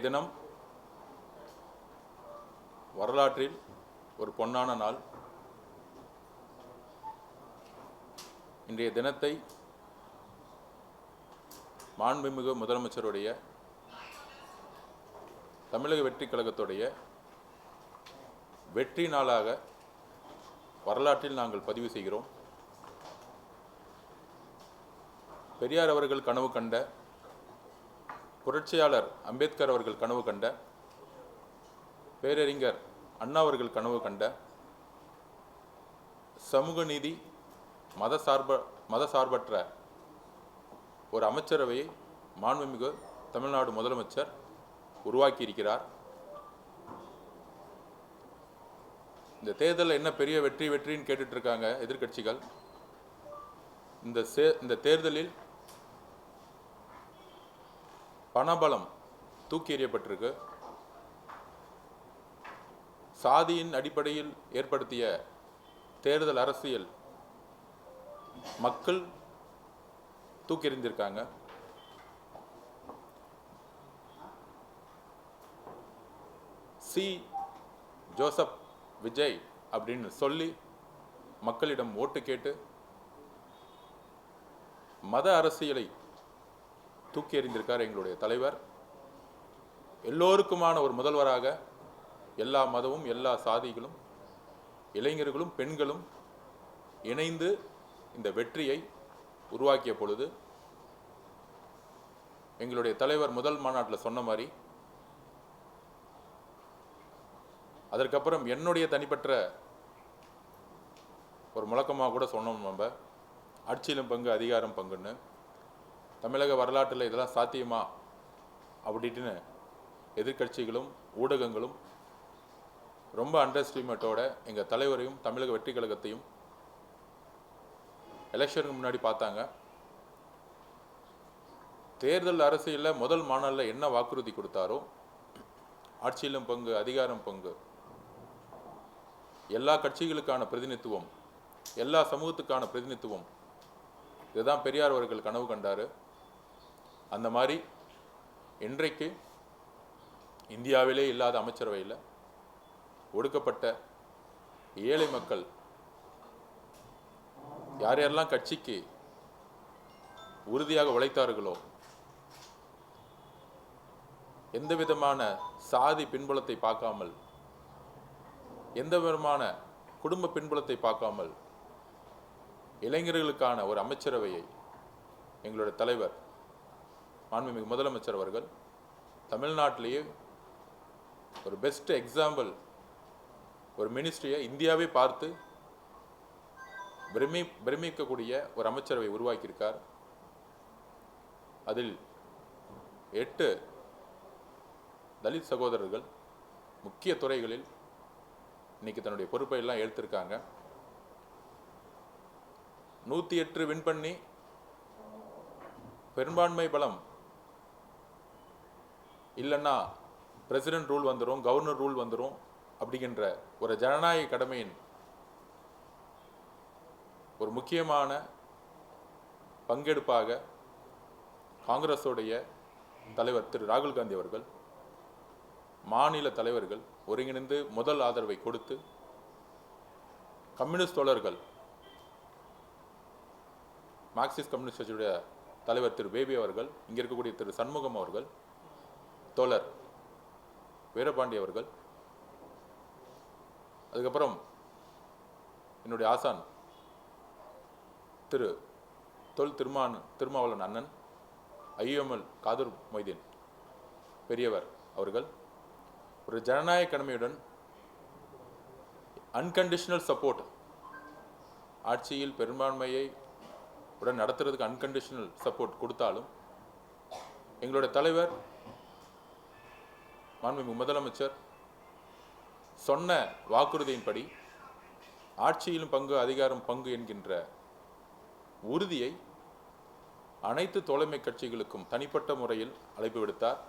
தினம் வரலாற்றில் ஒரு பொன்னான நாள். இன்றைய தினத்தை மாண்புமிகு முதலமைச்சருடைய தமிழக வெற்றிக் கழகத்துடைய வெற்றி நாளாக வரலாற்றில் நாங்கள் பதிவு செய்கிறோம். பெரியார் அவர்கள் கனவு கண்ட, புரட்சியாளர் அம்பேத்கர் அவர்கள் கனவு கண்ட, பேரறிஞர் அண்ணா அவர்கள் கனவு கண்ட சமூக நீதி, மதசார்பற்ற ஒரு அமைச்சரவையை மாண்புமிகு தமிழ்நாடு முதலமைச்சர் உருவாக்கியிருக்கிறார். இந்த தேர்தலில் என்ன பெரிய வெற்றின்னு கேட்டுட்டு இருக்காங்க எதிர்கட்சிகள். இந்த தேர்தலில் பணபலம் தூக்கி எறியப்பட்டிருக்கு. சாதியின் அடிப்படையில் ஏற்படுத்திய தேர்தல் அரசியல் மக்கள் தூக்கி எறிந்திருக்காங்க. சி ஜோசப் விஜய் அப்படின்னு சொல்லி மக்களிடம் ஓட்டு கேட்டு மத அரசியலை தூக்கி எறிந்திருக்கார் எங்களுடைய தலைவர். எல்லோருக்குமான ஒரு முதல்வராக எல்லா மதமும், எல்லா சாதிகளும், இளைஞர்களும், பெண்களும் இணைந்து இந்த வெற்றியை உருவாக்கிய பொழுது எங்களுடைய தலைவர் முதல் மாநாட்டில் சொன்ன மாதிரி, அதற்கப்புறம் என்னுடைய தனிப்பட்ட ஒரு முழக்கமாக கூட சொன்னோம், நம்ம ஆட்சியிலும் பங்கு அதிகாரம் பங்குன்னு. தமிழக வரலாற்றில் இதெல்லாம் சாத்தியமா அப்படின்னு எதிர்கட்சிகளும் ஊடகங்களும் ரொம்ப அண்டர்ஸ்டிமேட்டோட எங்கள் தலைவரையும் தமிழக வெற்றி கழகத்தையும் எலெக்ஷனுக்கு முன்னாடி பார்த்தாங்க. தேர்தல் அரசியலில் முதல் மாநாளில் என்ன வாக்குறுதி கொடுத்தாரோ, ஆட்சியிலும் பங்கு அதிகாரம் பங்கு, எல்லா கட்சிகளுக்கான பிரதிநிதித்துவம், எல்லா சமூகத்துக்கான பிரதிநிதித்துவம், இதுதான் பெரியார் அவர்கள் கனவு கண்டார். அந்த மாதிரி இன்றைக்கு இந்தியாவிலே இல்லாத அமைச்சரவையில் ஒடுக்கப்பட்ட ஏழை மக்கள் யார் யாரெல்லாம் கட்சிக்கு உறுதியாக உழைத்தார்களோ, எந்த விதமான சாதி பின்புலத்தை பார்க்காமல், எந்த விதமான குடும்ப பின்புலத்தை பார்க்காமல் இளைஞர்களுக்கான ஒரு அமைச்சரவையை எங்களுடைய தலைவர் மாண்புமிகு முதலமைச்சர் அவர்கள் தமிழ்நாட்டிலேயே ஒரு பெஸ்ட் எக்ஸாம்பிள், ஒரு மினிஸ்ட்ரியை இந்தியாவே பார்த்து பிரமிக்கக்கூடிய ஒரு அமைச்சரவை உருவாக்கியிருக்கார். அதில் 8 தலித் சகோதரர்கள் முக்கிய துறைகளில் இன்னைக்கு தன்னுடைய பொறுப்பை எல்லாம் எடுத்திருக்காங்க. 108 வின் பண்ணி பெரும்பான்மை பலம் இல்லைன்னா பிரசிடென்ட் ரூல் வந்துடும், கவர்னர் ரூல் வந்துடும் அப்படிங்கின்ற ஒரு ஜனநாயக கடமையின் ஒரு முக்கியமான பங்கெடுப்பாக காங்கிரஸோடைய தலைவர் திரு ராகுல் காந்தி அவர்கள், மாநில தலைவர்கள் ஒருங்கிணைந்து முதல் ஆதரவை கொடுத்து, கம்யூனிஸ்ட் தோழர்கள், மார்க்சிஸ்ட் கம்யூனிஸ்ட் கட்சியுடைய தலைவர் திரு பேபி அவர்கள், இங்கே இருக்கக்கூடிய திரு சண்முகம் அவர்கள், தோழர் வீரபாண்டி அவர்கள், அதுக்கப்புறம் என்னுடைய ஆசான் திரு திருமாவளவன் அண்ணன், ஐஎம்எல் காதர் மொய்தீன் பெரியவர் அவர்கள் ஒரு ஜனநாயக கடமையுடன் அன்கண்டிஷனல் சப்போர்ட், ஆட்சியில் பெரும்பான்மையை உடன் நடத்துறதுக்கு அன்கண்டிஷனல் சப்போர்ட் கொடுத்தாலும் எங்களுடைய தலைவர் மாண்புமிகு முதலமைச்சர் சொன்ன வாக்குறுதியின்படி ஆட்சியிலும் பங்கு அதிகாரம் பங்கு என்கின்ற உறுதியை அனைத்து தோழமை கட்சிகளுக்கும் தனிப்பட்ட முறையில் அழைப்பு விடுத்தார்.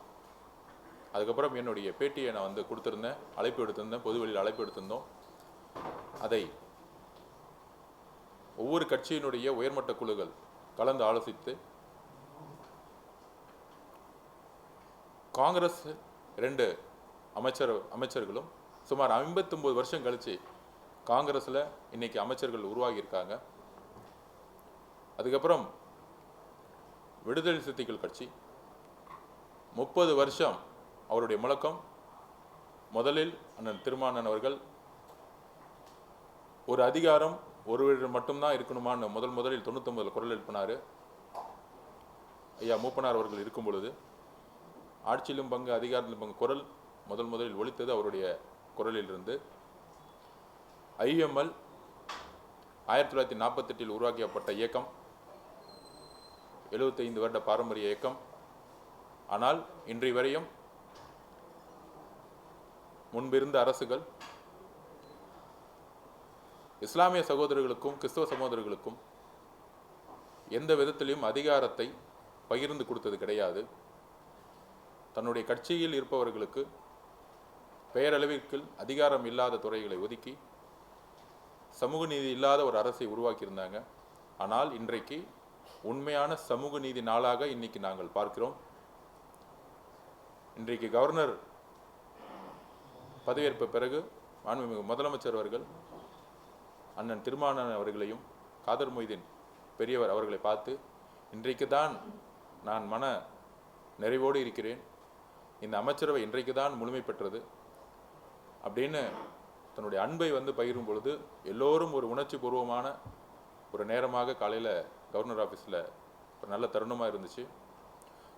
அதுக்கப்புறம் என்னுடைய பேட்டியை நான் கொடுத்திருந்தேன், அழைப்பு எடுத்திருந்தேன், பொதுவெளியில் அழைப்பு எடுத்திருந்தோம். அதை ஒவ்வொரு கட்சியினுடைய உயர்மட்ட குழுக்கள் கலந்து ஆலோசித்து காங்கிரஸ் 2 அமைச்சர்களும் சுமார் 59 வருஷம் கழிச்சு காங்கிரஸில் இன்னைக்கு அமைச்சர்கள் உருவாகியிருக்காங்க. அதுக்கப்புறம் விடுதலை சிறுத்தைகள் கட்சி 30 வருஷம் அவருடைய முழக்கம். முதலில் அண்ணன் திருமானன் அவர்கள் ஒரு அதிகாரம் ஒருவர் மட்டும்தான் இருக்கணுமான்னு முதலில் 99 குரல் எழுப்பினார். ஐயா மூப்பனார் அவர்கள் இருக்கும் பொழுது ஆட்சியிலும் பங்கு அதிகாரத்திலும் பங்கு குரல் முதலில் ஒலித்தது அவருடைய குரலிலிருந்து. IML 1948 உருவாக்கப்பட்ட இயக்கம், 75 வருட பாரம்பரிய இயக்கம். ஆனால் இன்றைய வரையும் முன்பிருந்த அரசுகள் இஸ்லாமிய சகோதரர்களுக்கும் கிறிஸ்தவ சகோதரர்களுக்கும் எந்த விதத்திலையும் அதிகாரத்தை பகிர்ந்து கொடுத்தது கிடையாது. தன்னுடைய கட்சியில் இருப்பவர்களுக்கு பெயரளவிற்கு அதிகாரம் இல்லாத துறைகளை ஒதுக்கி சமூக நீதி இல்லாத ஒரு அரசை உருவாக்கியிருந்தாங்க. ஆனால் இன்றைக்கு உண்மையான சமூக நீதி நாளாக இன்னைக்கு நாங்கள் பார்க்கிறோம். இன்றைக்கு கவர்னர் பதவியேற்ப பிறகு மாண்புமிகு முதலமைச்சர் அவர்கள் அண்ணன் திருமானன் அவர்களையும் காதர் மொய்தீன் பெரியவர் அவர்களை பார்த்து இன்றைக்கு தான் நான் மன நிறைவோடு இருக்கிறேன், இந்த அமைச்சரவை இன்றைக்கு தான் முழுமை பெற்றது அப்படின்னு தன்னுடைய அன்பை பகிரும் பொழுது எல்லோரும் ஒரு உணர்ச்சி பூர்வமான ஒரு நேரமாக காலையில் கவர்னர் ஆஃபீஸில் ஒரு நல்ல தருணமாக இருந்துச்சு.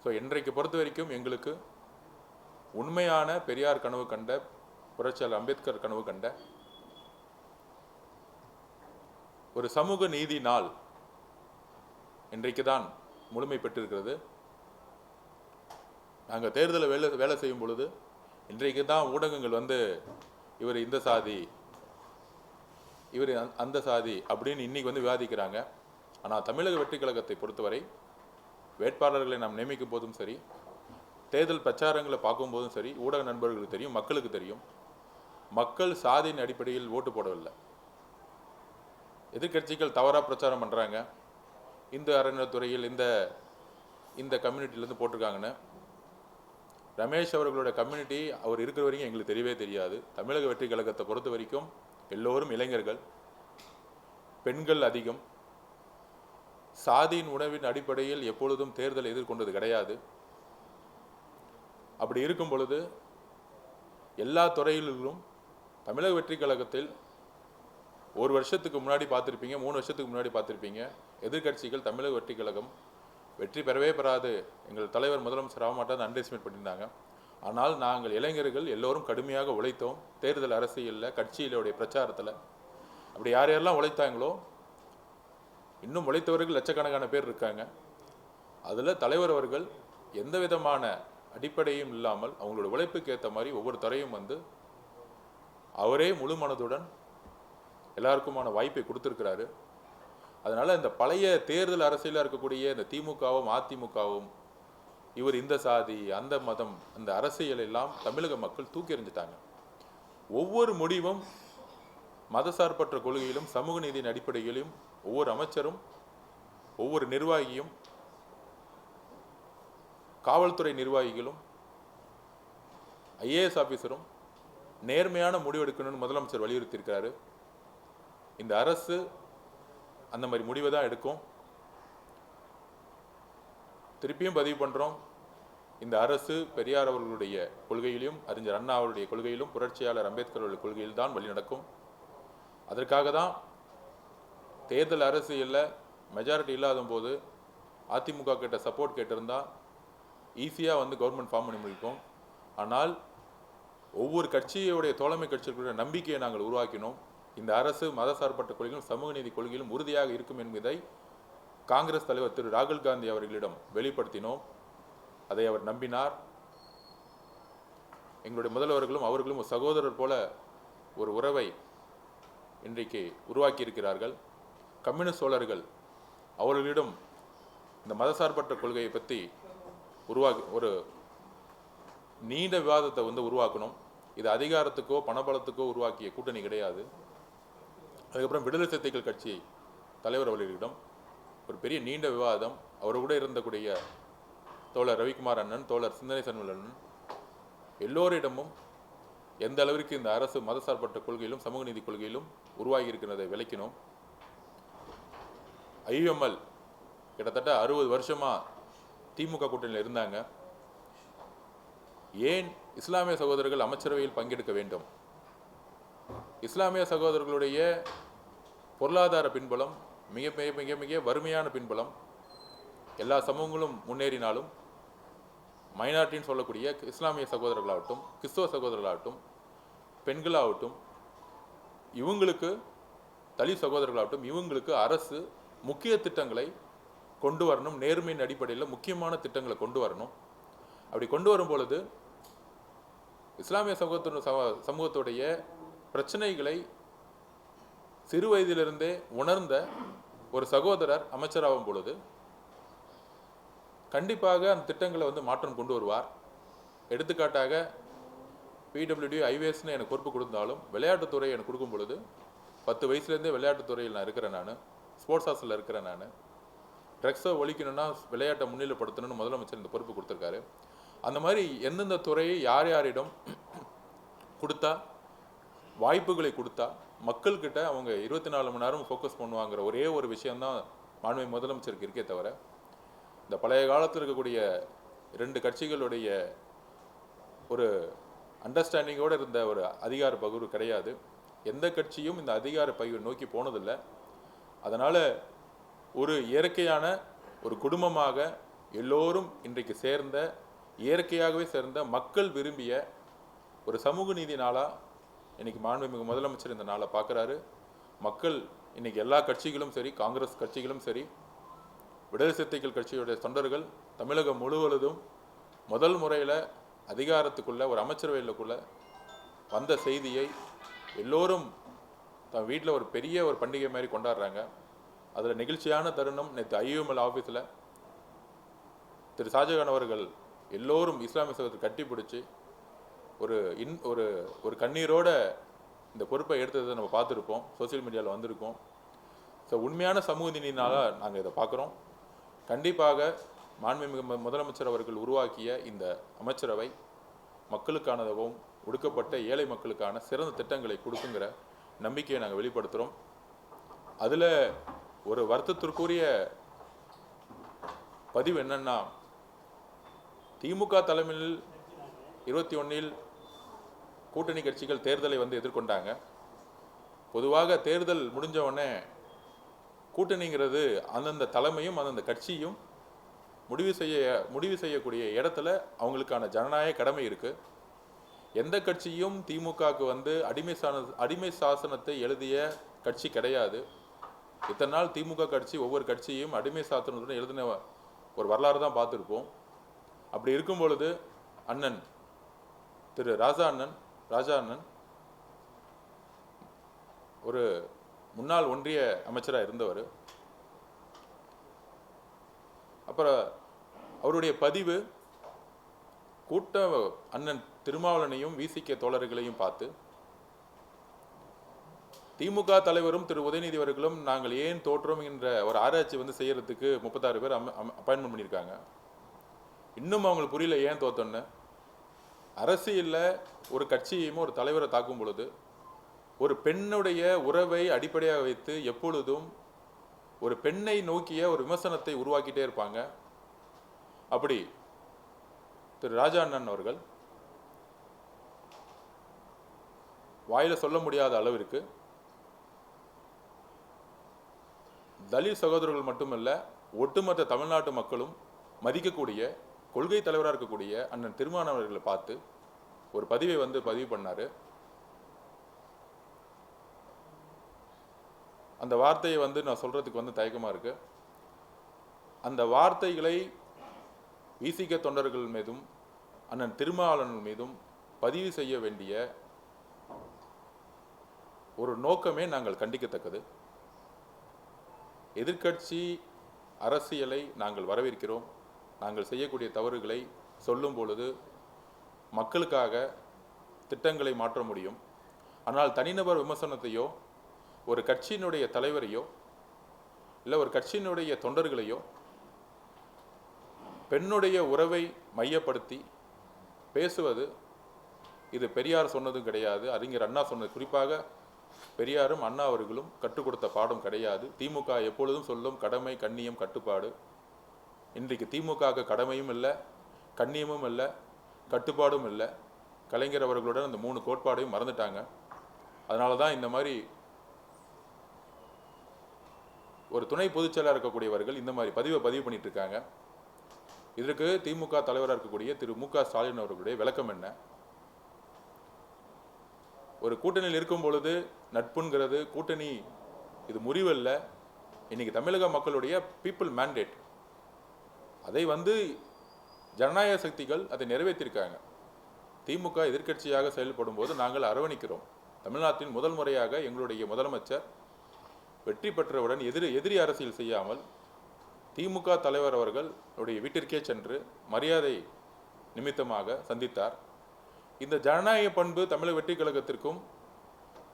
ஸோ இன்றைக்கு பொறுத்த வரைக்கும் எங்களுக்கு உண்மையான பெரியார் கனவு கண்ட, புரட்சியாளர் அம்பேத்கர் கனவு கண்ட ஒரு சமூக நீதி நாள் இன்றைக்கு தான் முழுமை பெற்றிருக்கிறது. நாங்கள் தேர்தலில் வேலை செய்யும் பொழுது இன்றைக்கு தான் ஊடகங்கள் இவர் இந்த சாதி, இவர் அந்த சாதி அப்படின்னு இன்னைக்கு விவாதிக்கிறாங்க. ஆனால் தமிழக வெற்றி கழகத்தை பொறுத்தவரை வேட்பாளர்களை நாம் நியமிக்கும் போதும் சரி, தேர்தல் பிரச்சாரங்களை பார்க்கும்போதும் சரி, ஊடக நண்பர்களுக்கு தெரியும், மக்களுக்கு தெரியும், மக்கள் சாதியின் அடிப்படையில் ஓட்டு போடவில்லை. எதிர்கட்சிகள் தவறாக பிரச்சாரம் பண்ணுறாங்க, இந்து அறநிலைத்துறையில் இந்த கம்யூனிட்டிலேருந்து போட்டிருக்காங்கன்னு. ரமேஷ் அவர்களோட கம்யூனிட்டி அவர் இருக்கிற வரைக்கும் எங்களுக்கு தெரியவே தெரியாது. தமிழக வெற்றி கழகத்தை பொறுத்த வரைக்கும் எல்லோரும் இளைஞர்கள், பெண்கள் அதிகம். சாதியின் உணவின் அடிப்படையில் எப்பொழுதும் தேர்தல் எதிர்கொண்டது கிடையாது. அப்படி இருக்கும் பொழுது எல்லா துறையிலும் தமிழக வெற்றி கழகத்தில் ஒரு வருஷத்துக்கு முன்னாடி பார்த்துருப்பீங்க, 3 வருஷத்துக்கு முன்னாடி பார்த்துருப்பீங்க, எதிர்கட்சிகள் தமிழக வெற்றி கழகம் வெற்றி பெறவே பெறாது, எங்கள் தலைவர் முதலமைச்சர் ஆக மாட்டான்னு அண்டர்எஸ்டிமேட் பண்ணியிருந்தாங்க. ஆனால் நாங்கள் இளைஞர்கள் எல்லோரும் கடுமையாக உழைத்தோம். தேர்தல் அரசியலில், கட்சியிலுடைய பிரச்சாரத்தில் அப்படி யாரெல்லாம் உழைத்தாங்களோ இன்னும் உழைத்தவர்கள் லட்சக்கணக்கான பேர் இருக்காங்க. அதில் தலைவர் அவர்கள் எந்த விதமான அடிப்படையும் இல்லாமல் அவங்களோட உழைப்புக்கு ஏற்ற மாதிரி ஒவ்வொரு துறையும் அவரே முழு மனதுடன் எல்லாருக்குமான வாய்ப்பை கொடுத்துருக்கிறாரு. அதனால் இந்த பழைய தேர்தல் அரசியலாக இருக்கக்கூடிய இந்த திமுகவும் அதிமுகவும் இவர் இந்த சாதி அந்த மதம் அந்த அரசியல் எல்லாம் தமிழக மக்கள் தூக்கி எறிஞ்சிட்டாங்க. ஒவ்வொரு முடிவும் மதசார்பற்ற கொள்கையிலும் சமூக நீதியின் அடிப்படையிலும் ஒவ்வொரு அமைச்சரும், ஒவ்வொரு நிர்வாகியும், காவல்துறை நிர்வாகிகளும், IAS ஆஃபீஸரும் நேர்மையான முடிவெடுக்கணும்னு முதலமைச்சர் வலியுறுத்தியிருக்கிறாரு. இந்த அரசு அந்த மாதிரி முடிவை தான் எடுக்கும். திருப்பியும் பதிவு பண்ணுறோம், இந்த அரசு பெரியார் அவர்களுடைய கொள்கையிலும், அறிஞர் அண்ணா அவருடைய கொள்கையிலும், புரட்சியாளர் அம்பேத்கர் அவருடைய கொள்கையில் தான் வழி நடக்கும். அதற்காக தான் தேர்தல் அரசியலில் மெஜாரிட்டி இல்லாத போது அதிமுக கிட்ட சப்போர்ட் கேட்டிருந்தா ஈஸியாக கவர்மெண்ட் ஃபார்ம் பண்ணி முடிப்போம். ஆனால் ஒவ்வொரு கட்சியுடைய தோழமை கட்சிகளுடைய நம்பிக்கையை நாங்கள் உருவாக்கினோம். இந்த அரசு மதசார்பற்ற கொள்கையிலும் சமூக நீதி கொள்கையிலும் உறுதியாக இருக்கும் என்பதை காங்கிரஸ் தலைவர் திரு ராகுல் காந்தி அவர்களிடம் வெளிப்படுத்தினோம். அதை அவர் நம்பினார். எங்களுடைய முதல்வர்களும் அவர்களும் ஒரு சகோதரர் போல ஒரு உறவை இன்றைக்கு உருவாக்கி இருக்கிறார்கள். கம்யூனிஸ்ட் தோழர்கள் அவர்களிடம் இந்த மதசார்பற்ற கொள்கையை பற்றி ஒரு நீண்ட விவாதத்தை உருவாக்கணும். இது அதிகாரத்துக்கோ பணபலத்துக்கோ உருவாக்கிய கூட்டணி கிடையாது. அதுக்கப்புறம் விடுதலை சிறுத்தைகள் கட்சி தலைவர் அவர்களிடம் ஒரு பெரிய நீண்ட விவாதம், அவர் கூட இருந்தக்கூடிய தோழர் ரவிக்குமார் அண்ணன், தோழர் சிந்தனை சண்முக அண்ணன் எல்லோரிடமும் எந்த அளவிற்கு இந்த அரசு மதசார்பற்ற கொள்கையிலும் சமூக நீதி கொள்கையிலும் உருவாகி இருக்கிறதை விளக்கினோம். ஐஎம்எல் கிட்டத்தட்ட 60 வருஷமா திமுக கூட்டணியில் இருந்தாங்க. ஏன் இஸ்லாமிய சகோதரர்கள் அமைச்சரவையில் பங்கெடுக்க வேண்டும்? இஸ்லாமிய சகோதரர்களுடைய பொருளாதார பின்புலம் மிக மிக மிக மிக வறுமையான பின்புலம். எல்லா சமூகங்களும் முன்னேறினாலும் மைனாரிட்டின்னு சொல்லக்கூடிய இஸ்லாமிய சகோதரர்களாகட்டும், கிறிஸ்தவ சகோதரர்களாகட்டும், பெண்களாகட்டும், இவங்களுக்கு தலித் சகோதரர்களாகட்டும், இவங்களுக்கு அரசு முக்கிய திட்டங்களை கொண்டு வரணும். நேர்மையின் அடிப்படையில் முக்கியமான திட்டங்களை கொண்டு வரணும். அப்படி கொண்டு வரும் பொழுது இஸ்லாமிய சமூகத்துடைய பிரச்சனைகளை சிறு வயதிலிருந்தே உணர்ந்த ஒரு சகோதரர் அமைச்சராகும் பொழுது கண்டிப்பாக அந்த திட்டங்களை மாற்றம் கொண்டு வருவார். எடுத்துக்காட்டாக பிடபிள்யூடி ஐவேஸ்ன்னு எனக்கு பொறுப்பு கொடுத்தாலும் விளையாட்டுத்துறை எனக்கு கொடுக்கும் பொழுது 10 வயசுலேருந்தே விளையாட்டுத்துறையில் நான் இருக்கிறேன். நான் ஸ்போர்ட்ஸ் ஹாஸ்டலில் இருக்கிறேன். நான் ட்ரக்ஸை ஒழிக்கணும்னா விளையாட்டை முன்னிலைப்படுத்தணும்னு முதலமைச்சர் இந்த பொறுப்பு கொடுத்துருக்காரு. அந்த மாதிரி எந்தெந்த துறையை யார் யாரிடம் கொடுத்தா வாய்ப்புகளை கொடுத்தா மக்கள்கிட்ட அவங்க 24 மணி நேரம் ஃபோக்கஸ் பண்ணுவாங்கிற ஒரே ஒரு விஷயம்தான் மாண்புமிகு முதலமைச்சருக்கு இருக்கே தவிர இந்த பழைய காலத்தில் இருக்கக்கூடிய 2 கட்சிகளுடைய ஒரு அண்டர்ஸ்டாண்டிங்கோடு இருந்த ஒரு அதிகார பகிர்வு கிடையாது. எந்த கட்சியும் இந்த அதிகார பகிர்வை நோக்கி போனதில்லை. அதனால் ஒரு இயற்கையான ஒரு குடும்பமாக எல்லோரும் இன்றைக்கு சேர்ந்த இயற்கையாகவே சேர்ந்த மக்கள் விரும்பிய ஒரு சமூக நீதி நாளாக இன்றைக்கி மாண்புமிகு முதலமைச்சர் இந்த நாளை பார்க்குறாரு. மக்கள் இன்றைக்கி எல்லா கட்சிகளும் சரி, காங்கிரஸ் கட்சிகளும் சரி, விடுதலை சிறுத்தைகள் கட்சியுடைய தொண்டர்கள் தமிழகம் முழுவதும் முதல் முறையில் அதிகாரத்துக்குள்ளே ஒரு அமைச்சரவையிலுக்குள்ளே வந்த செய்தியை எல்லோரும் தன் வீட்டில் ஒரு பெரிய ஒரு பண்டிகை மாதிரி கொண்டாடுறாங்க. அதில் நெகிழ்ச்சியான தருணம் நேற்று ஐஎம்எல் ஆஃபீஸில் திரு ஷாஜகான் அவர்கள் எல்லோரும் இஸ்லாமிய சகோதரர் கட்டி பிடிச்சி ஒரு ஒரு கண்ணீரோட இந்த பொறுப்பை எடுத்ததை நம்ம பார்த்துருப்போம், சோசியல் மீடியாவில் வந்திருக்கோம். ஸோ உண்மையான சமூக நீதினால நாங்கள் இதை பார்க்குறோம். கண்டிப்பாக மாண்புமிகு முதலமைச்சர் அவர்கள் உருவாக்கிய இந்த அமைச்சரவை மக்களுக்கானதாகவும் ஒடுக்கப்பட்ட ஏழை மக்களுக்கான சிறந்த திட்டங்களை கொடுக்குங்கிற நம்பிக்கையை நாங்கள் வெளிப்படுத்துகிறோம். அதில் ஒரு வருத்தத்திற்குரிய பதிவு என்னன்னா, திமுக தலைமையில் 21 கூட்டணி கட்சிகள் தேர்தலை எதிர்கொண்டாங்க. பொதுவாக தேர்தல் முடிஞ்ச உடனே கூட்டணிங்கிறது அந்தந்த தலைமையும் அந்தந்த கட்சியும் முடிவு செய்யக்கூடிய இடத்துல அவங்களுக்கான ஜனநாயக கடமை இருக்குது. எந்த கட்சியும் திமுகவுக்கு அடிமை சாசனத்தை எழுதிய கட்சி கிடையாது. இத்தனை நாள் திமுக கட்சி ஒவ்வொரு கட்சியும் அடிமை சாசனத்துடன் எழுதின ஒரு வரலாறு தான் பார்த்துருப்போம். அப்படி இருக்கும் பொழுது அண்ணன் திரு ராஜா அண்ணன் ஒரு முன்னாள் ஒன்றிய அமைச்சராக இருந்தவர். அப்புறம் அவருடைய பதிவு அண்ணன் திருமாவளவனையும் விசிக தோழர்களையும் பார்த்து திமுக தலைவரும் திரு உதயநிதி அவர்களும் நாங்கள் ஏன் தோற்றோம் என்ற ஒரு ஆராய்ச்சி செய்யறதுக்கு 36 பேர் அப்பாயின்மெண்ட் பண்ணியிருக்காங்க. இன்னும் அவங்களுக்கு புரியல ஏன் தோத்தோன்னு. அரசியலில் ஒரு கட்சியையும் ஒரு தலைவரை தாக்கும் பொழுது ஒரு பெண்ணுடைய உறவை அடிப்படையாக வைத்து எப்பொழுதும் ஒரு பெண்ணை நோக்கிய ஒரு விமர்சனத்தை உருவாக்கிட்டே இருப்பாங்க. அப்படி திரு ராஜா அண்ணன் அவர்கள் வாயில சொல்ல முடியாத அளவிற்கு தலித் சகோதரர்கள் மட்டுமல்ல, ஒட்டுமொத்த தமிழ்நாட்டு மக்களும் மதிக்கக்கூடிய கொள்கை தலைவராக இருக்கக்கூடிய அண்ணன் திருமாவளவன் அவர்களை பார்த்து ஒரு பதிவை பதிவு பண்ணாரு. அந்த வார்த்தையை நான் சொல்றதுக்கு தயக்கமா இருக்கு. அந்த வார்த்தைகளை விசிக தொண்டர்கள் மீதும் அண்ணன் திருமாவளவன் மீதும் பதிவு செய்ய வேண்டிய ஒரு நோக்கமே நாங்கள் கண்டிக்கத்தக்கது. எதிர்க்கட்சி அரசியலை நாங்கள் வரவேற்கிறோம். நாங்கள் செய்யக்கூடிய தவறுகளை சொல்லும் பொழுது மக்களுக்காக திட்டங்களை மாற்ற முடியும். ஆனால் தனிநபர் விமர்சனத்தையோ ஒரு கட்சியினுடைய தலைவரையோ இல்லை ஒரு கட்சியினுடைய தொண்டர்களையோ பெண்ணுடைய உறவை மையப்படுத்தி பேசுவது இது பெரியார் சொன்னதும் கிடையாது, அறிஞர் அண்ணா சொன்னது. குறிப்பாக பெரியாரும் அண்ணா அவர்களும் கற்றுக் கொடுத்த பாடம் கிடையாது. திமுக எப்பொழுதும் சொல்லும் கடமை, கண்ணியம், கட்டுப்பாடு. இன்றைக்கு திமுக கடமையும் இல்லை, கண்ணியமும் இல்லை, கட்டுப்பாடும் இல்லை. கலைஞர் அவர்களுடன் அந்த 3 கோட்பாடையும் மறந்துட்டாங்க. அதனால தான் இந்த மாதிரி ஒரு துணை பொதுச்செயலாளர் இருக்கக்கூடியவர்கள் இந்த மாதிரி பதிவு பண்ணிட்டு இருக்காங்க. இதற்கு திமுக தலைவராக இருக்கக்கூடிய திரு மு க ஸ்டாலின் அவர்களுடைய விளக்கம் என்ன? ஒரு கூட்டணியில் இருக்கும் பொழுது நட்புங்கிறது கூட்டணி இது முறிவல்ல. இன்னைக்கு தமிழக மக்களுடைய பீப்புள் மேண்டேட். அதை ஜனநாயக சக்திகள் அதை நிறைவேற்றியிருக்காங்க. திமுக எதிர்க்கட்சியாக செயல்படும் போது நாங்கள் அரவணைக்கிறோம். தமிழ்நாட்டின் முதல் முறையாக எங்களுடைய முதலமைச்சர் வெற்றி பெற்றவுடன் எதிரி அரசியல் செய்யாமல் திமுக தலைவர் அவர்களுடைய வீட்டிற்கே சென்று மரியாதை நிமித்தமாக சந்தித்தார். இந்த ஜனநாயக பண்பு தமிழக வெற்றி கழகத்திற்கும்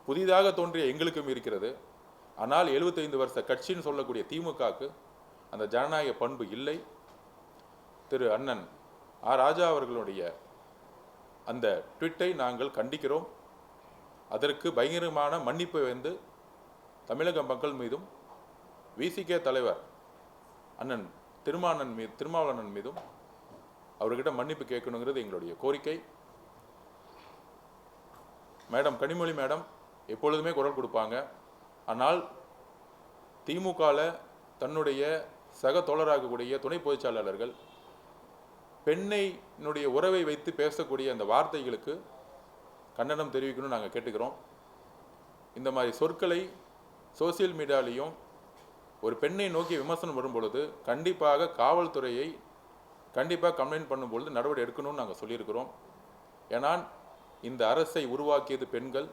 புதிதாக தோன்றிய எங்களுக்கும் இருக்கிறது. ஆனால் 75 வருஷ கட்சின்னு சொல்லக்கூடிய திமுகவுக்கு அந்த ஜனநாயக பண்பு இல்லை. திரு அண்ணன் ராஜா அவர்களுடைய அந்த ட்வீட்டை நாங்கள் கண்டிக்கிறோம். அதற்கு பயங்கரமான மன்னிப்பை தமிழக மக்கள் மீதும் விசிகே தலைவர் அண்ணன் திருமாவளவன் மீதும் அவர்கிட்ட மன்னிப்பு கேட்கணுங்கிறது எங்களுடைய கோரிக்கை. மேடம் கனிமொழி மேடம் எப்பொழுதுமே குரல் கொடுப்பாங்க. ஆனால் திமுகவில் தன்னுடைய சக தோழராகக்கூடிய துணை பொதுச்செயலாளர்கள் பெண்ணையினுடைய உறவை வைத்து பேசக்கூடிய அந்த வார்த்தைகளுக்கு கண்டனம் தெரிவிக்கணும்னு நாங்கள் கேட்டுக்கிறோம். இந்த மாதிரி சொற்களை சோசியல் மீடியாலையும் ஒரு பெண்ணை நோக்கி விமர்சனம் வரும் பொழுது கண்டிப்பாக காவல்துறையை கம்ப்ளைண்ட் பண்ணும்பொழுது நடவடிக்கை எடுக்கணும்னு நாங்கள் சொல்லியிருக்கிறோம். ஏன்னா இந்த அரசை உருவாக்கியது பெண்கள்.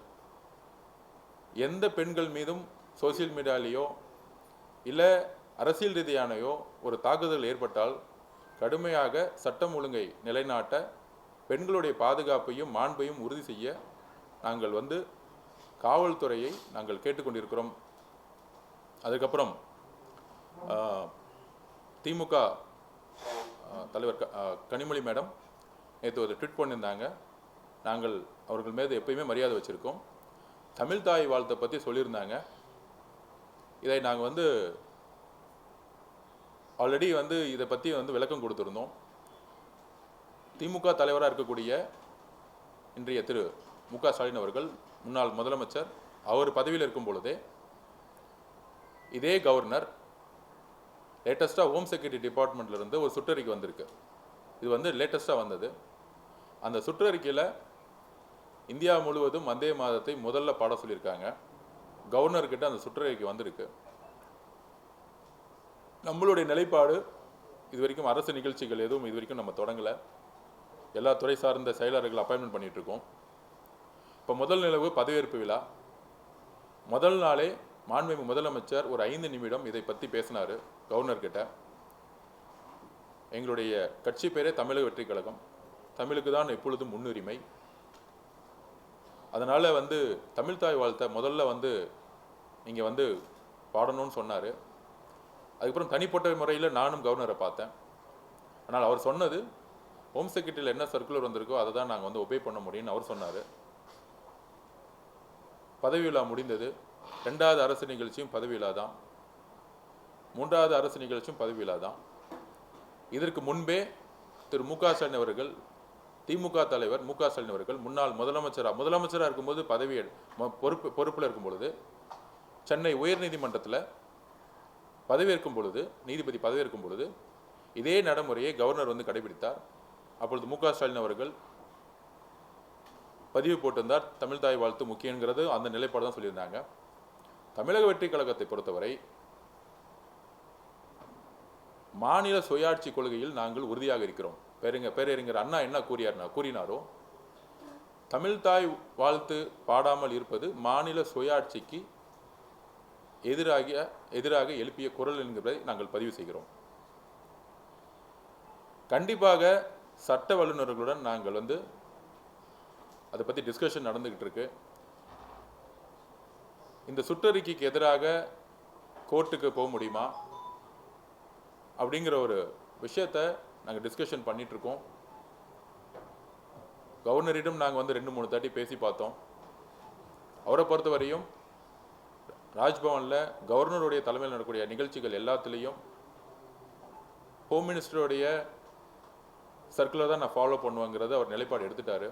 எந்த பெண்கள் மீதும் சோசியல் மீடியாலேயோ இல்லை அரசியல் ரீதியானையோ ஒரு தாக்குதல் ஏற்பட்டால் கடுமையாக சட்டம் ஒழுங்கை நிலைநாட்ட பெண்களுடைய பாதுகாப்பையும் மாண்பையும் உறுதி செய்ய நாங்கள் காவல்துறையை நாங்கள் கேட்டுக்கொண்டிருக்கிறோம். அதுக்கப்புறம் திமுக தலைவர் கனிமொழி மேடம் நேற்று ஒரு ட்வீட் பண்ணியிருந்தாங்க. நாங்கள் அவர்கள் மீது எப்பயுமே மரியாதை வச்சுருக்கோம். தமிழ் தாய் வாழ்த்தை பற்றி சொல்லியிருந்தாங்க. இதை நாங்கள் ஆல்ரெடி இதை பற்றி விளக்கம் கொடுத்துருந்தோம். திமுக தலைவராக இருக்கக்கூடிய இன்றைய திரு மு க ஸ்டாலின் அவர்கள் முன்னாள் முதலமைச்சர் அவர் பதவியில் இருக்கும் பொழுதே இதே கவர்னர் லேட்டஸ்ட்டாக ஹோம் செக்யூரிட்டி டிபார்ட்மெண்ட்லேருந்து ஒரு சுற்றறிக்கை வந்திருக்கு. இது லேட்டஸ்ட்டாக வந்தது. அந்த சுற்றறிக்கையில் இந்தியா முழுவதும் வந்தே மாதத்தை முதல்ல பாட சொல்லியிருக்காங்க. கவர்னர்கிட்ட அந்த சுற்றறிக்கை வந்திருக்கு. நம்மளுடைய நிலைப்பாடு இது வரைக்கும் அரசு நிகழ்ச்சிகள் எதுவும் இது வரைக்கும் நம்ம தொடங்கலை. எல்லா துறை சார்ந்த செயலாளர்கள் அப்பாயின்மெண்ட் பண்ணிகிட்ருக்கோம். இப்போ முதல் நிலவு பதவியேற்பு விழா முதல் நாளே மாண்புமிகு முதலமைச்சர் ஒரு 5 நிமிடம் இதை பற்றி பேசினார் கவர்னர்கிட்ட. எங்களுடைய கட்சி பேரே தமிழக வெற்றி கழகம், தமிழுக்கு தான் எப்பொழுதும் முன்னுரிமை. அதனால் தமிழ் தாய் வாழ்த்தை முதல்ல நீங்கள் பாடணும்னு சொன்னார். அதுக்கப்புறம் தனிப்பட்ட முறையில் நானும் கவர்னரை பார்த்தேன். ஆனால் அவர் சொன்னது ஹோம் செக்ரட்டரியில் என்ன சர்க்குலர் வந்திருக்கோ அதை தான் நாங்கள் ஒபே பண்ண முடியும்னு அவர் சொன்னார். பதவி விழா முடிந்தது. 2வது அரசு நிகழ்ச்சியும் பதவி விழா தான், 3வது அரசு நிகழ்ச்சியும் பதவி விழா தான். இதற்கு முன்பே திரு மு க ஸ்டாலின் அவர்கள், திமுக தலைவர் மு க ஸ்டாலின் அவர்கள் முன்னாள் முதலமைச்சராக இருக்கும்போது பொறுப்பில் இருக்கும் பொழுது சென்னை உயர்நீதிமன்றத்தில் பதவியேற்கும் பொழுது, நீதிபதி பதவியேற்கும் பொழுது இதே நடைமுறையை கவர்னர் கடைபிடித்தார். அப்பொழுது மு க ஸ்டாலின் அவர்கள் பதிவு போட்டிருந்தார், தமிழ் தாய் வாழ்த்து முக்கியங்கிறது அந்த நிலைப்பாடு தான் சொல்லியிருந்தாங்க. தமிழக வெற்றி கழகத்தை பொறுத்தவரை மாநில சுயாட்சி கொள்கையில் நாங்கள் உறுதியாக இருக்கிறோம். பேரறிஞர் அண்ணா என்ன கூறினாரோ, தமிழ் தாய் வாழ்த்து பாடாமல் இருப்பது மாநில சுயாட்சிக்கு எதிராக எழுப்பிய குரல் என்கிறதை நாங்கள் பதிவு செய்கிறோம். கண்டிப்பாக சட்ட வல்லுநர்களுடன் நாங்கள் அதை பற்றி டிஸ்கஷன் நடந்துகிட்டு இருக்கு. இந்த சுற்றறிக்கைக்கு எதிராக கோர்ட்டுக்கு போக முடியுமா அப்படிங்கிற ஒரு விஷயத்தை நாங்கள் டிஸ்கஷன் பண்ணிட்டு இருக்கோம். கவர்னரிடம் நாங்கள் வந்து 2-3 தாட்டி பேசி பார்த்தோம். அவரை பொறுத்தவரையும் ராஜ்பவனில் கவர்னருடைய தலைமையில் நடக்கக்கூடிய நிகழ்ச்சிகள் எல்லாத்துலேயும் ஹோம் மினிஸ்டருடைய சர்க்குலர் தான் நான் ஃபாலோ பண்ணுவேங்கிறது அவர் நிலைப்பாடு எடுத்துட்டாரு.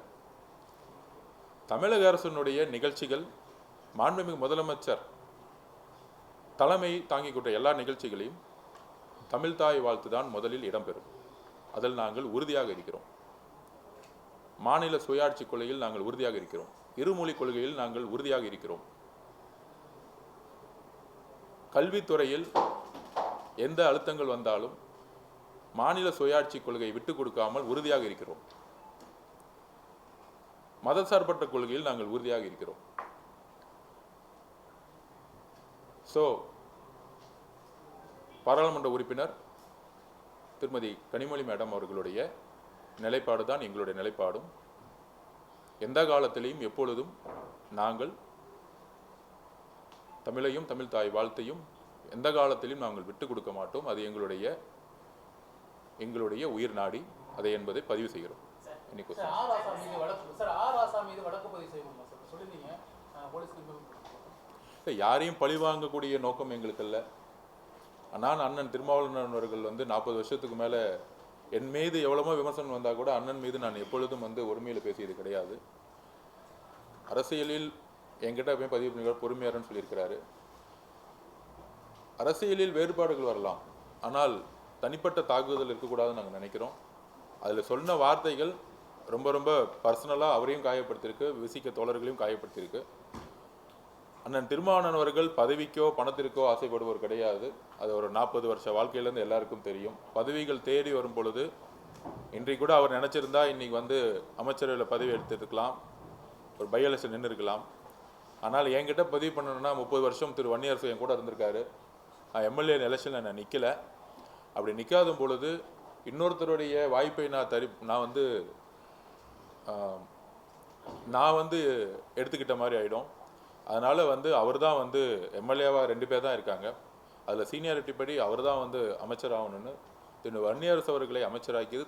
தமிழக அரசினுடைய நிகழ்ச்சிகள் மாண்புமிகு முதலமைச்சர் தலைமை தாங்கிக் கொண்ட எல்லா நிகழ்ச்சிகளையும் தமிழ் தாய் வாழ்த்து தான் முதலில் இடம்பெறும். அதில் நாங்கள் உறுதியாக இருக்கிறோம். மாநில சுயாட்சி கொள்கையில் நாங்கள் உறுதியாக இருக்கிறோம். இருமொழி கொள்கையில் நாங்கள் உறுதியாக இருக்கிறோம். கல்வித்துறையில் எந்த அழுத்தங்கள் வந்தாலும் மாநில சுயாட்சி கொள்கையை விட்டுக் கொடுக்காமல் உறுதியாக இருக்கிறோம். மதசார்பற்ற கொள்கையில் நாங்கள் உறுதியாக இருக்கிறோம். பாராளுமன்ற உறுப்பினர் திருமதி கனிமொழி மேடம் அவர்களுடைய நிலைப்பாடு தான் எங்களுடைய நிலைப்பாடும். எந்த காலத்திலையும் எப்பொழுதும் நாங்கள் தமிழையும் தமிழ் தாய் வாழ்த்தையும் எந்த காலத்திலும் நாங்கள் விட்டுக் கொடுக்க மாட்டோம். அது எங்களுடைய உயிர் நாடி அதை என்பதை பதிவு செய்கிறோம். யாரையும் பழி வாங்கக்கூடிய நோக்கம் எங்களுக்கு இல்லை. நான் அண்ணன் திருமாவளவன் அவர்கள் வந்து 40 வருஷத்துக்கு மேலே என் மீது எவ்வளவோ விமர்சனம் வந்தால் கூட அண்ணன் மீது நான் எப்பொழுதும் வந்து ஒருமையில் பேசியது கிடையாது. அரசியலில் என்கிட்ட போய் பதிவு பண்ணி பொறுமையாரன்னு சொல்லியிருக்கிறாரு. அரசியலில் வேறுபாடுகள் வரலாம், ஆனால் தனிப்பட்ட தாக்குதல் இருக்கக்கூடாதுன்னு நாங்கள் நினைக்கிறோம். அதில் சொன்ன வார்த்தைகள் ரொம்ப ரொம்ப பர்சனலாக அவரையும் காயப்படுத்தியிருக்கு, விசிக்க தோழர்களையும் காயப்படுத்தியிருக்கு. அண்ணன் திருமாவளவன் அவர்கள் பதவிக்கோ பணத்திற்கோ ஆசைப்படுவோர் கிடையாது. அது ஒரு 40 வருஷ வாழ்க்கையிலேருந்து எல்லாருக்கும் தெரியும். பதவிகள் தேடி வரும் பொழுது இன்றைக்கு கூட அவர் நினச்சிருந்தா இன்றைக்கி வந்து அமைச்சரவையில் பதவி எடுத்துருக்கலாம், ஒரு பை எலெக்ஷன் நின்று இருக்கலாம். ஆனால் என்கிட்ட பதிவு பண்ணணும்னா 30 வருஷம் திரு வன்னியரசு என் கூட இருந்திருக்காரு. நான் எம்எல்ஏ எலெக்ஷனில் நான் நிற்கலை. அப்படி நிற்காத பொழுது இன்னொருத்தருடைய வாய்ப்பை நான் வந்து எடுத்துக்கிட்ட மாதிரி ஆகிடும். அதனால் வந்து அவர் தான் வந்து எம்எல்ஏவாக 2 பேர் தான் இருக்காங்க. அதில் சீனியாரிட்டி படி அவர் தான் வந்து அமைச்சராகணும்னு திரு வன்னியரசு அவர்களை அமைச்சராக்கியது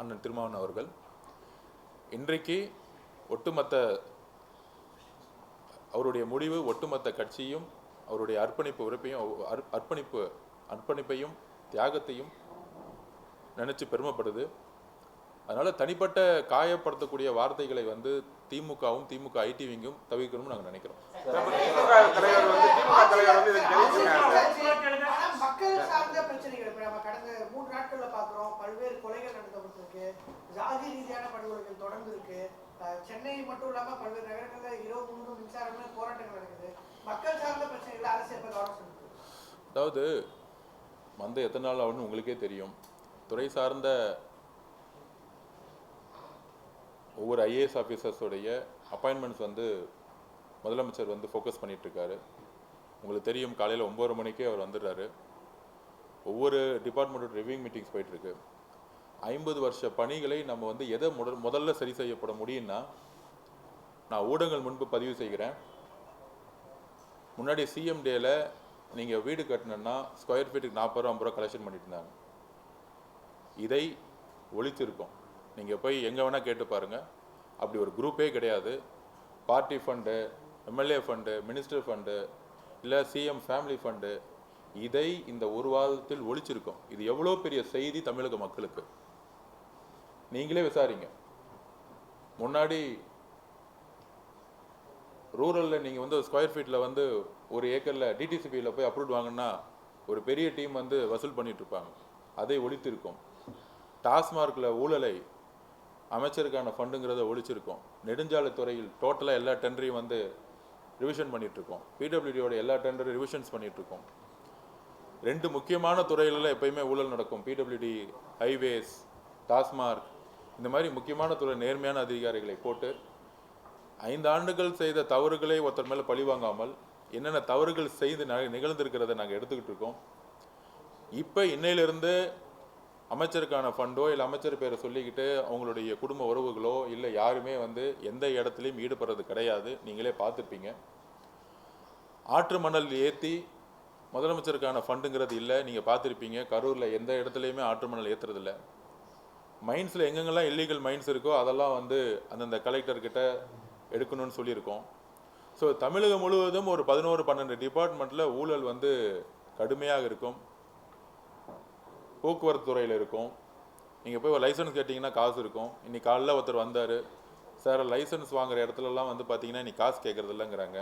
அண்ணன் திருமாவளவன் அவர்கள். இன்றைக்கு ஒட்டுமொத்த அவருடைய முடிவு ஒட்டுமொத்த கட்சியும் அவருடைய அர்ப்பணிப்பையும் தியாகத்தையும் நினச்சி பெருமைப்படுது. அதனால் தனிப்பட்ட காயப்படுத்தக்கூடிய வார்த்தைகளை வந்து திமுகவும் திமுக ஐடிவிங்கும் தவிர்க்கணும்னு நாங்கள் நினைக்கிறோம். மக்கள் சார்ந்த பிரச்சனைகள் நம்ம கடந்த 3 நாட்கள்ல பாக்குறோம். பல்வேறு கொலைகள் நடந்துருக்கு, ஜாதி ரீதியான படுகொலைகள் தொடர்ந்து இருக்கு. சென்னை மட்டும் இல்லாம பல்வேறு நகரங்கள்ல இரவு முழுவதும் மின்சாரமே போராட்டங்கள் நடக்குது. மக்கள் சார்ந்த பிரச்சனைகள் அரசு எப்ப கவனம் செலுத்துது? அதாவது வந்து எத்தனை நாள் ஆகுன்னு உங்களுக்கே தெரியும். துறை சார்ந்த ஒவ்வொரு ஐஏஎஸ் ஆஃபீஸர்ஸோடைய அப்பாயின்மெண்ட்ஸ் வந்து முதலமைச்சர் வந்து ஃபோக்கஸ் பண்ணிகிட்ருக்காரு. உங்களுக்கு தெரியும், காலையில் 9 மணிக்கே அவர் வந்துடுறாரு. ஒவ்வொரு டிபார்ட்மெண்ட்டோட ரிவ்யூங் மீட்டிங்ஸ் போயிட்டுருக்கு. 50 வருஷ பணிகளை நம்ம வந்து எதை முதல்ல சரி செய்யப்பட முடியும்னா, நான் ஊடகங்கள் முன்பு பதிவு செய்கிறேன். முன்னாடி சிஎம் டேல நீங்கள் வீடு கட்டணுன்னா ஸ்கொயர் ஃபீட்டுக்கு 40 ரூபா 50 ரூபா கலெக்ஷன் பண்ணிட்டு இருந்தாங்க. இதை ஒழிச்சிருக்கோம். நீங்கள் போய் எங்கே வேணால் கேட்டு பாருங்கள், அப்படி ஒரு குரூப்பே கிடையாது. Party fund, MLA fund, minister fund, இல்லை சிஎம் ஃபேமிலி ஃபண்டு, இதை இந்த ஒரு வாரத்தில் ஒழிச்சிருக்கோம். இது எவ்வளோ பெரிய செய்தி தமிழக மக்களுக்கு, நீங்களே விசாரிங்க. முன்னாடி ரூரலில் நீங்கள் வந்து ஸ்கொயர் ஃபீட்டில் வந்து ஒரு ஏக்கரில் டிடிசிபியில் போய் அப்ரூவ் வாங்கினா ஒரு பெரிய டீம் வந்து வசூல் பண்ணிகிட்ருப்பாங்க. அதை ஒழித்திருக்கோம். டாஸ்மார்க்கில் ஊழலை அமைச்சருக்கான ஃபண்டுங்கிறத ஒழிச்சிருக்கோம். நெடுஞ்சாலைத்துறையில் டோட்டலாக எல்லா டெண்டரையும் வந்து ரிவிஷன் பண்ணிகிட்ருக்கோம். பிடபிள்யூடியோட எல்லா டெண்டரும் ரிவிஷன்ஸ் பண்ணிகிட்ருக்கோம். 2 முக்கியமான துறைகளில் எப்பயுமே ஊழல் நடக்கும். பிடபிள்யூடி, ஹைவேஸ், டாஸ்மார்க், இந்த மாதிரி முக்கியமான துறை நேர்மையான அதிகாரிகளை போட்டு 5 ஆண்டுகள் செய்த தவறுகளை ஒருத்தர் மேலே பழி வாங்காமல் என்னென்ன தவறுகள் செய்து நிகழ்ந்திருக்கிறத நாங்கள் எடுத்துக்கிட்டு இருக்கோம். இப்போ இன்னையிலிருந்து அமைச்சருக்கான ஃபண்டோ இல்லை அமைச்சர் பேரை சொல்லிக்கிட்டு அவங்களுடைய குடும்ப உறவுகளோ இல்லை யாருமே வந்து எந்த இடத்துலையும் ஈடுபடுறது கிடையாது. நீங்களே பார்த்துருப்பீங்க. ஆற்று மணல் ஏற்றி முதலமைச்சருக்கான ஃபண்டுங்கிறது இல்லை. நீங்கள் பார்த்துருப்பீங்க, கரூரில் எந்த இடத்துலையுமே ஆற்று மணல் ஏற்றுறதில்ல. மைன்ஸில் எங்கெங்கெல்லாம் இல்லீகல் மைன்ஸ் இருக்கோ அதெல்லாம் வந்து அந்தந்த கலெக்டர்கிட்ட எடுக்கணும்னு சொல்லியிருக்கோம். ஸோ தமிழகம் முழுவதும் ஒரு 11-12 டிபார்ட்மெண்ட்டில் ஊழல் வந்து கடுமையாக இருக்கும். போக்குவரத்து துறையில் இருக்கும். நீங்கள் போய் ஒரு லைசன்ஸ் கேட்டிங்கன்னா காசு இருக்கும். இன்னைக்கு காலையில் ஒருத்தர் வந்தார், சார் லைசன்ஸ் வாங்குற இடத்துலலாம் வந்து பார்த்தீங்கன்னா இன்னைக்கு காசு கேட்குறது இல்லைங்கிறாங்க.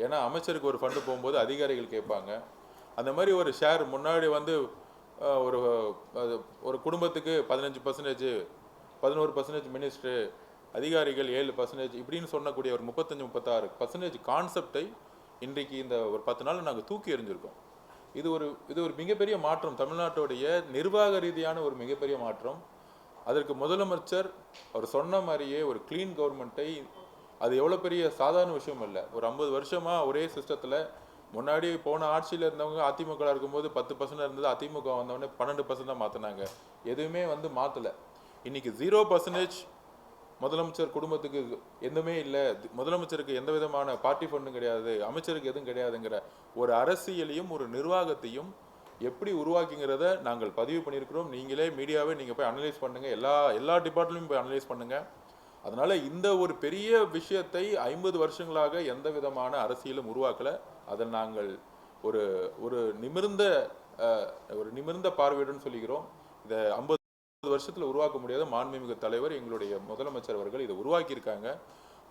ஏன்னா அமைச்சருக்கு ஒரு ஃபண்டு போகும்போது அதிகாரிகள் கேட்பாங்க. அந்த மாதிரி ஒரு ஷேர் முன்னாடி வந்து ஒரு ஒரு குடும்பத்துக்கு 15%, 11% மினிஸ்ட்ரு, அதிகாரிகள் 7% இப்படின்னு சொன்னக்கூடிய ஒரு 35-36% கான்செப்டை இன்றைக்கு இந்த ஒரு 10 நாள் நாங்கள் தூக்கி எறிஞ்சிருக்கோம். இது ஒரு மிகப்பெரிய மாற்றம், தமிழ்நாட்டுடைய நிர்வாக ரீதியான ஒரு மிகப்பெரிய மாற்றம். அதற்கு முதலமைச்சர் அவர் சொன்ன மாதிரியே ஒரு க்ளீன் கவர்மெண்ட்டை, அது எவ்வளோ பெரிய சாதாரண விஷயம் இல்லை. ஒரு 50 வருஷமாக ஒரே சிஸ்டத்தில் முன்னாடி போன ஆட்சியில் இருந்தவங்க அதிமுக இருக்கும்போது 10% இருந்தது, அதிமுக வந்தவொடனே 12% தான் மாற்றினாங்க. எதுவுமே வந்து மாற்றலை. இன்னைக்கு 0% முதலமைச்சர் குடும்பத்துக்கு எதுவுமே இல்லை, முதலமைச்சருக்கு எந்த விதமான பார்ட்டி ஃபண்டும் கிடையாது, அமைச்சருக்கு எதுவும் கிடையாதுங்கிற ஒரு அரசியலையும் ஒரு நிர்வாகத்தையும் எப்படி உருவாக்கிங்கிறத நாங்கள் பதிவு பண்ணியிருக்கிறோம். நீங்களே மீடியாவே நீங்கள் போய் அனலைஸ் பண்ணுங்கள், எல்லா டிபார்ட்மெண்ட்லையும் போய் அனலைஸ் பண்ணுங்கள். அதனால் இந்த ஒரு பெரிய விஷயத்தை 50 வருஷங்களாக எந்த விதமான அரசியலும் உருவாக்கலை. அதை நாங்கள் ஒரு ஒரு நிமிர்ந்த பார்வையுடன் சொல்லிக்கிறோம். இதை 50 வருஷத்தில் உருவாக்க முடியாத மாண்புமிகு தலைவர் எங்களுடைய முதலமைச்சர் அவர்கள் இதை உருவாக்கியிருக்காங்க.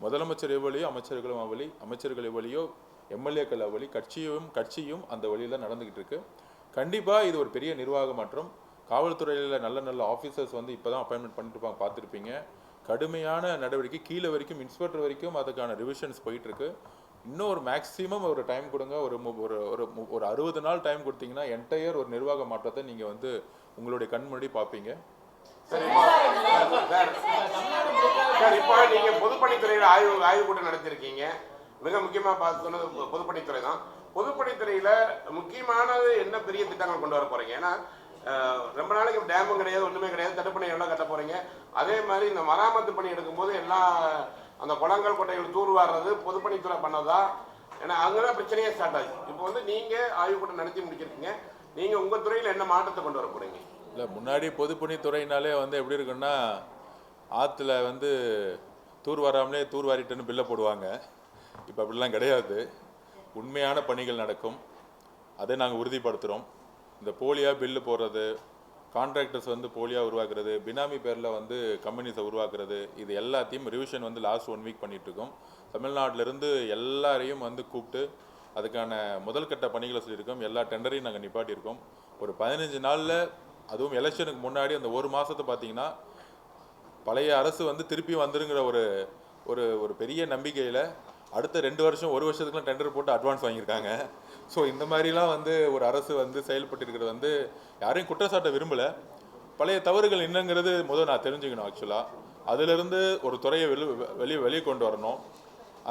முதலமைச்சர் எவ்வளியோ அமைச்சர்களும் அவளி, அமைச்சர்கள் எவ்வளியோ எம்எல்ஏக்கள் அவளி, கட்சியும் அந்த வழியில் தான் நடந்துக்கிட்டு இருக்கு. கண்டிப்பாக இது ஒரு பெரிய நிர்வாக மாற்றம். காவல்துறையில் நல்ல ஆஃபீஸர்ஸ் வந்து இப்போ தான் அப்பாயின்மெண்ட் பண்ணிட்டு பார்த்துருப்பீங்க. கடுமையான நடவடிக்கை, கீழே வரைக்கும் இன்ஸ்பெக்டர் வரைக்கும் அதுக்கான ரிவிஷன்ஸ் போயிட்டுருக்கு. இன்னும் ஒரு மேக்ஸிமம் ஒரு டைம் கொடுங்க, ஒரு 60 நாள் டைம் கொடுத்தீங்கன்னா என்டையர் ஒரு நிர்வாக மாற்றத்தை நீங்கள் வந்து உங்களுடைய கண் முன்னாடி பார்ப்பீங்க. சார், இப்போ நீங்க பொதுப்பணித்துறையில ஆய்வு கூட்டம் நடத்திருக்கீங்க. மிக முக்கியமா பார்த்து சொன்னது பொதுப்பணித்துறை தான். பொதுப்பணித்துறையில முக்கியமானது என்ன பெரிய திட்டங்கள் கொண்டு வர போறீங்க? ஏன்னா ரொம்ப நாளைக்கு டேமும் கிடையாது, ஒண்ணுமே கிடையாது, தடுப்பணை எல்லாம் கட்ட போறீங்க. அதே மாதிரி இந்த மராமத்து பணி எடுக்கும்போது எல்லா அந்த குளங்கள் கொட்டைகள் தூர்வாடுறது பொதுப்பணித்துறை பண்ணதா? ஏன்னா அங்கதான் பிரச்சனையே ஸ்டார்ட் ஆகுது. இப்போ வந்து நீங்க ஆய்வு கூட்டம் நடத்தி முடிச்சிருக்கீங்க. நீங்க உங்க துறையில என்ன மாற்றத்தை கொண்டு வர போறீங்க? இல்லை, முன்னாடி பொதுப்பணித்துறையினாலே வந்து எப்படி இருக்குன்னா, ஆற்றுல வந்து தூர் வராமலே தூர் வாரிட்டுன்னு பில்லை போடுவாங்க. இப்போ அப்படிலாம் கிடையாது. உண்மையான பணிகள் நடக்கும். அதை நாங்கள் உறுதிப்படுத்துகிறோம். இந்த போலியாக பில்லு போடுறது, கான்ட்ராக்டர்ஸ் வந்து போலியாக உருவாக்குறது, பினாமி பேரில் வந்து கம்பெனிஸை உருவாக்குறது, இது எல்லாத்தையும் ரிவிஷன் வந்து லாஸ்ட் 1 வீக் பண்ணிகிட்ருக்கோம். தமிழ்நாட்டிலேருந்து எல்லாரையும் வந்து கூப்பிட்டு அதுக்கான முதல் கட்ட பணிகளை சொல்லியிருக்கோம். எல்லா டெண்டரையும் நாங்கள் நிப்பாட்டியிருக்கோம். ஒரு 15 நாளில், அதுவும் எலெக்ஷனுக்கு முன்னாடி அந்த ஒரு மாதத்தை பார்த்தீங்கன்னா பழைய அரசு வந்து திருப்பி வந்துருங்கிற ஒரு பெரிய நம்பிக்கையில் அடுத்த 2 வருஷம் 1 வருஷத்துக்குலாம் டெண்டர் போட்டு அட்வான்ஸ் வாங்கியிருக்காங்க. ஸோ இந்த மாதிரிலாம் வந்து ஒரு அரசு வந்து செயல்பட்டிருக்கிறது வந்து யாரையும் குற்றச்சாட்ட விரும்பலை. பழைய தவறுகள் என்னங்கிறது நான் தெரிஞ்சுக்கணும். ஆக்சுவலாக அதிலிருந்து ஒரு துறையை வெளியே கொண்டு வரணும்.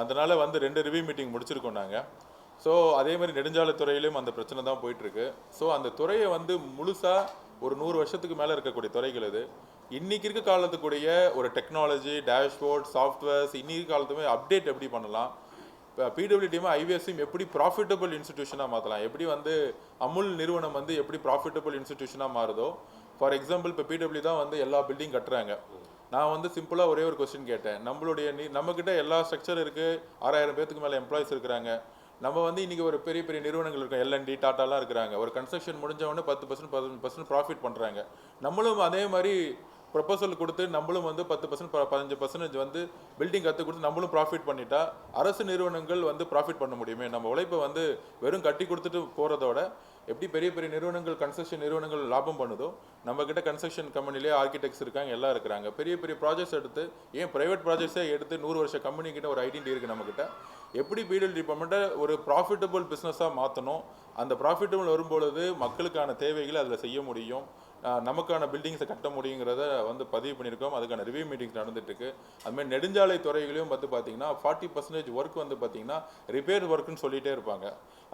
அதனால் வந்து 2 ரிவ்யூ மீட்டிங் முடிச்சிருக்கோம் நாங்கள். ஸோ அதே மாதிரி நெடுஞ்சாலைத்துறையிலும் அந்த பிரச்சனை தான் போயிட்டுருக்கு. ஸோ அந்த துறையை வந்து முழுசாக ஒரு 100 வருஷத்துக்கு மேலே இருக்கக்கூடிய துறைகள் இது. இன்றைக்கி இருக்க காலத்துக்குடைய ஒரு டெக்னாலஜி, டேஷ்போர்ட், சாஃப்ட்வேர்ஸ், இன்றைக்கி காலத்துமே அப்டேட் எப்படி பண்ணலாம், இப்போ பிடபிள்யூடியும் ஐவிஎஸ்சியும் எப்படி ப்ராஃபிட்டபிள் இன்ஸ்டிடியூஷனாக மாற்றலாம், எப்படி வந்து அமுல் நிறுவனம் வந்து எப்படி ப்ராஃபிட்டபிள் இன்ஸ்டிடியூஷனாக மாறுதோ. ஃபார் எக்ஸாம்பிள் இப்போ பிடபிள்யூ தான் வந்து எல்லா பில்டிங் கட்டுறாங்க. நான் வந்து சிம்பிளாக ஒரே ஒரு கொஸ்டின் கேட்டேன். நம்மக்கிட்ட எல்லா ஸ்ட்ரக்சர் இருக்குது, 6000 பேத்துக்கு மேலே எம்ப்ளாயிஸ் இருக்கிறாங்க. நம்ம வந்து இன்றைக்கி ஒரு பெரிய நிறுவனங்கள் இருக்கோம், எல்என்டி, டாட்டாலாம் இருக்கிறாங்க. ஒரு கன்ஸ்ட்ரக்ஷன் முடிஞ்சவொடனே 10% 15% ப்ராஃபிட் பண்ணுறாங்க. நம்மளும் அதே மாதிரி ப்ரொபோசல் கொடுத்து நம்மளும் வந்து 10% 15% வந்து பில்டிங் கற்று கொடுத்து நம்மளும் ப்ராஃபிட் பண்ணிட்டா அரசு நிறுவனங்கள் வந்து ப்ராஃபிட் பண்ண முடியுமே. நம்ம உழைப்பை வந்து வெறும் கட்டி கொடுத்துட்டு போகிறதோட எப்படி பெரிய நிறுவனங்கள், கன்ஸ்ட்ரக்ஷன் நிறுவனங்கள் லாபம் பண்ணுதோ, நம்மக்கிட்ட கன்ஸ்ட்ரக்ஷன் கம்பெனிலே ஆர்கிடெக்ட்ஸ் இருக்காங்க, எல்லாம் இருக்கிறாங்க. பெரிய ப்ராஜெக்ட்ஸ் எடுத்து, ஏன் ப்ரைவேட் ப்ராஜெக்ட்ஸே எடுத்து 100 வருஷ கம்பெனிக்கிட்ட ஒரு ஐடென்டிட்டி இருக்குது நம்மக்கிட்ட. எப்படி பிடபிள்யூ டிபார்ட்மெண்ட்டை ஒரு ப்ராஃபிட்டபிள் பிஸ்னஸாக மாற்றணும், அந்த ப்ராஃபிட்டபிள் வரும்பொழுது மக்களுக்கான தேவைகளை அதில் செய்ய முடியும், நமக்கான பில்டிங்ஸை கட்ட முடியுங்கிறத வந்து பதிவு பண்ணியிருக்கோம். அதுக்கான ரிவ்யூ மீட்டிங்ஸ் நடந்துட்டுருக்கு. அதுமாதிரி நெடுஞ்சாலை துறைகளையும் வந்து பார்த்திங்கன்னா 40% ஒர்க் வந்து பார்த்திங்கன்னா ரிப்பேர் ஒர்க்குன்னு சொல்லிகிட்டே இருப்பாங்க.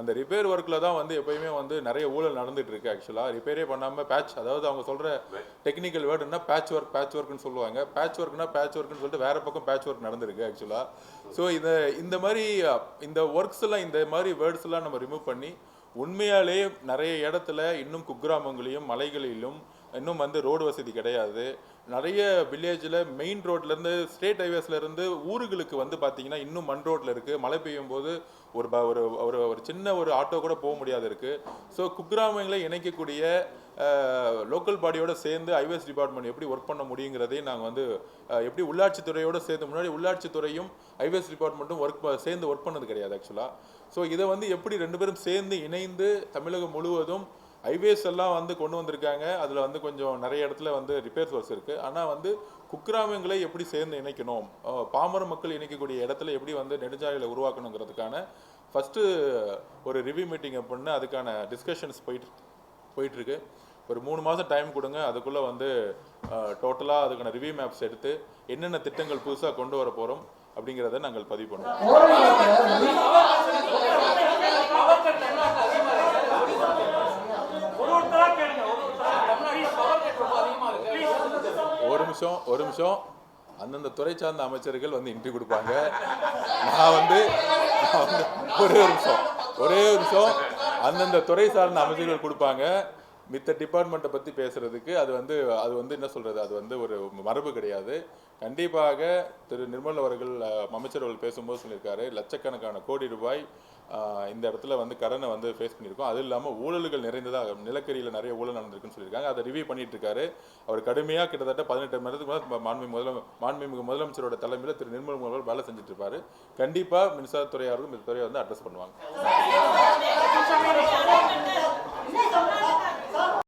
அந்த ரிப்பேர் ஒர்க்கில் தான் வந்து எப்போயுமே வந்து நிறைய ஊழல் நடந்துகிட்ருக்கு. ஆக்சுவலாக ரிப்பேரே பண்ணாமல் அதாவது அவங்க சொல்கிற டெக்னிக்கல் வேர்டுன்னா பேட்ச் ஒர்க்னு சொல்லுவாங்க. பேட்ச் ஒர்க்னு சொல்லிட்டு வேறு பக்கம் பேட்ச் ஒர்க் நடந்துருக்கு ஆக்சுவலாக. ஸோ இந்த மாதிரி இந்த ஒர்க்ஸ் எல்லாம், இந்த மாதிரி வேர்ட்ஸ் எல்லாம் நம்ம ரிமூவ் பண்ணி உண்மையாலே நிறைய இடத்துல இன்னும் குக்கிராமங்களையும் மலைகளிலும் இன்னும் வந்து ரோடு வசதி கிடையாது. நிறைய வில்லேஜில் மெயின் ரோட்லேருந்து ஸ்டேட் ஹைவேஸ்லேருந்து ஊர்களுக்கு வந்து பார்த்தீங்கன்னா இன்னும் மண் ரோட்டில் இருக்குது. மழை பெய்யும் போது ஒரு ஒரு ஒரு ஒரு சின்ன ஒரு ஆட்டோ கூட போக முடியாது இருக்குது. ஸோ குக்கிராமங்களை இணைக்கக்கூடிய லோக்கல் பாடியோடு சேர்ந்து ஹைவேஸ் டிபார்ட்மெண்ட் எப்படி ஒர்க் பண்ண முடியுங்கிறதையும் நாங்கள் வந்து எப்படி உள்ளாட்சித்துறையோடு சேர்ந்து முன்னாடி உள்ளாட்சித்துறையும் ஹைவேஸ் டிபார்ட்மெண்ட்டும் சேர்ந்து ஒர்க் பண்ணது கிடையாது ஆக்சுவலாக. ஸோ இதை வந்து எப்படி 2 பேரும் சேர்ந்து இணைந்து தமிழகம் முழுவதும் ஹைவேஸ் எல்லாம் வந்து கொண்டு வந்திருக்காங்க. அதில் வந்து கொஞ்சம் நிறைய இடத்துல வந்து ரிப்பேர்ஸ் ஒர்க்ஸ் இருக்குது. ஆனால் வந்து குக்கிராமங்களை எப்படி சேர்ந்து இணைக்கணும், பாமர மக்கள் இணைக்கக்கூடிய இடத்துல எப்படி வந்து நெடுஞ்சாலைகளை உருவாக்கணுங்கிறதுக்கான ஃபஸ்ட்டு ஒரு ரிவ்யூ மீட்டிங்கை பண்ணி அதுக்கான டிஸ்கஷன்ஸ் போயிட்டுருக்கு. ஒரு 3 மாதம் டைம் கொடுங்க. அதுக்குள்ளே வந்து டோட்டலாக அதுக்கான ரிவ்யூ மேப்ஸ் எடுத்து என்னென்ன திட்டங்கள் புதுசாக கொண்டு வர போகிறோம் அப்படிங்கிறத நாங்கள் பதிவு பண்ணுவோம். ஒரு நிமிஷம் அந்தந்த துறை சார்ந்த அமைச்சர்கள் வந்து இன்ட்ரி கொடுப்பாங்க. நான் வந்து ஒரே நிமிஷம் அந்தந்த துறை சார்ந்த அமைச்சர்கள் கொடுப்பாங்க. மித்த டிபார்ட்மெண்ட்டை பற்றி பேசுறதுக்கு அது வந்து என்ன சொல்கிறது, அது வந்து ஒரு மரபு கிடையாது. கண்டிப்பாக திரு நிர்மல் அவர்கள் அமைச்சர்கள் பேசும்போது சொல்லியிருக்காரு, லட்சக்கணக்கான கோடி ரூபாய் இந்த இடத்துல வந்து கடனை வந்து ஃபேஸ் பண்ணியிருக்கோம். அது இல்லாமல் ஊழல்கள் நிறைந்ததாக நிலக்கரியில் நிறைய ஊழல் நடந்திருக்குன்னு சொல்லியிருக்காங்க. அதை ரிவ்யூ பண்ணிட்டு இருக்காரு. அவர் கடுமையாக கிட்டத்தட்ட 18 மணி நேரத்துக்கு மேலே மாண்புமிகு முதலமைச்சரோட தலைமையில் திரு நிர்மல் அவர்கள் வேலை செஞ்சுட்டு இருப்பாரு. கண்டிப்பாக மின்சாரத்துறையாரும் இந்த துறையை வந்து அட்ரஸ் பண்ணுவாங்க.